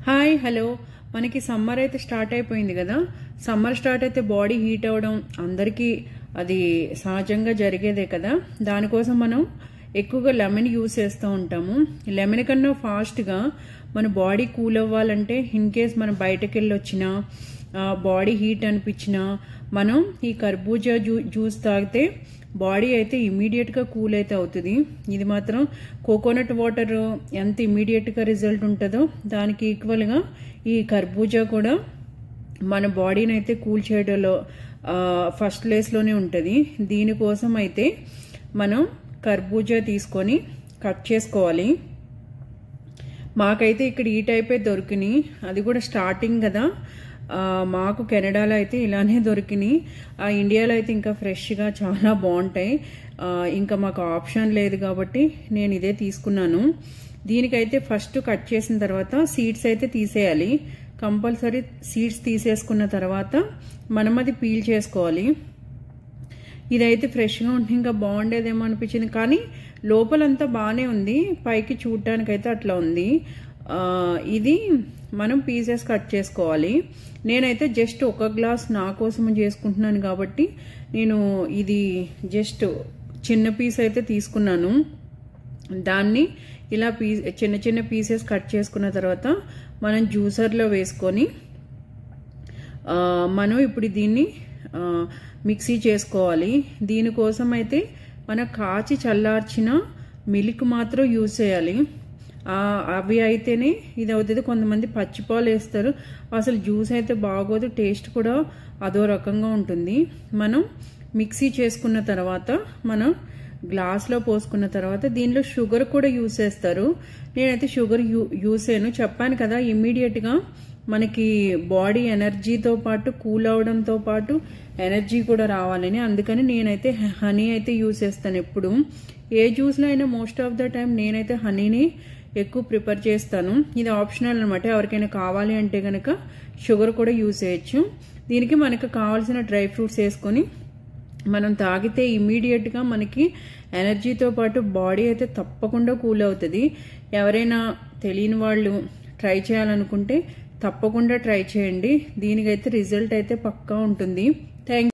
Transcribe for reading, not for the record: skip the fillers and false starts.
Hi hello మనకి summer అయితే start అయిపోయింది కదా. సమ్మర్ స్టార్ట్ అయితే బాడీ హీట్ అవ్వడం అందరికీ అది సహజంగా జరిగేదే కదా. దానికోసం మనం ఎక్కువగా లెమన్ యూస్ చేస్తూ ఉంటాము. లెమన్ కన్నా ఫాస్ట్గా మన బాడీ కూల్ అవ్వాలంటే ఇన్ కేస్ మనం బయటకు వెళ్ళి వచ్చినా బాడీ హీట్ అనిపించినా మనం ఈ కర్బూజా జ్యూస్ తాగితే బాడీ అయితే ఇమీడియట్గా కూల్ అయితే అవుతుంది. ఇది మాత్రం కోకోనట్ వాటర్ ఎంత ఇమీడియట్గా రిజల్ట్ ఉంటుందో దానికి ఈక్వల్గా ఈ కర్బూజా కూడా మన బాడీని అయితే కూల్ చేయడంలో ఫస్ట్ ప్లేస్లోనే ఉంటుంది. దీనికోసం అయితే మనం కర్బూజా తీసుకొని కట్ చేసుకోవాలి. మాకైతే ఇక్కడ ఈ టైపే దొరికినాయి, అది కూడా స్టార్టింగ్ కదా. మాకు కెనడాలో అయితే ఇలానే దొరికినాయి. ఇండియాలో అయితే ఇంకా ఫ్రెష్గా చాలా బాగుంటాయి. ఇంకా మాకు ఆప్షన్ లేదు కాబట్టి నేను ఇదే తీసుకున్నాను. దీనికైతే ఫస్ట్ కట్ చేసిన తర్వాత సీడ్స్ అయితే తీసేయాలి. కంపల్సరీ సీడ్స్ తీసేసుకున్న తర్వాత మనం అది పీల్ చేసుకోవాలి. ఇదైతే ఫ్రెష్గా ఉంటే ఇంకా బాగుండేదేమో అనిపించింది, కానీ లోపలంతా బాగానే ఉంది, పైకి చూడటానికైతే అట్లా ఉంది. ఇది మనం పీసెస్ కట్ చేసుకోవాలి. నేనైతే జస్ట్ ఒక గ్లాస్ నా కోసం చేసుకుంటున్నాను కాబట్టి నేను ఇది జస్ట్ చిన్న పీస్ అయితే తీసుకున్నాను. దాన్ని ఇలా చిన్న చిన్న పీసెస్ కట్ చేసుకున్న తర్వాత మనం జ్యూసర్లో వేసుకొని మనం ఇప్పుడు దీన్ని మిక్సీ చేసుకోవాలి. దీనికోసం అయితే మన కాచి చల్లార్చిన మిల్క్ మాత్రం యూజ్ చేయాలి. అవి అయితేనే ఇది అవుతుంది. కొంతమంది పచ్చిపాలు వేస్తారు, అసలు జ్యూస్ అయితే బాగోదు, టేస్ట్ కూడా అదో రకంగా ఉంటుంది. మనం మిక్సీ చేసుకున్న తర్వాత మనం గ్లాస్లో పోసుకున్న తర్వాత దీనిలో షుగర్ కూడా యూజ్ చేస్తారు. నేనైతే షుగర్ యూజ్ చేయను. చెప్పాను కదా ఇమ్మీడియట్గా మనకి బాడీ ఎనర్జీతో పాటు కూల్ అవడంతో పాటు ఎనర్జీ కూడా రావాలని, అందుకని నేనైతే హనీ అయితే యూజ్ చేస్తాను. ఎప్పుడు ఏ జ్యూస్లో అయినా మోస్ట్ ఆఫ్ ద టైం నేనైతే హనీని ఎక్కువ ప్రిఫర్ చేస్తాను. ఇది ఆప్షనల్ అనమాట. ఎవరికైనా కావాలి అంటే కనుక షుగర్ కూడా యూజ్ చేయొచ్చు. దీనికి మనకు కావాల్సిన డ్రై ఫ్రూట్స్ వేసుకొని మనం తాగితే ఇమీడియట్గా మనకి ఎనర్జీతో పాటు బాడీ అయితే తప్పకుండా కూల్ అవుతుంది. ఎవరైనా తెలియని వాళ్ళు ట్రై చేయాలనుకుంటే తప్పకుండా ట్రై చేయండి. దీనికైతే రిజల్ట్ అయితే పక్కా ఉంటుంది. థ్యాంక్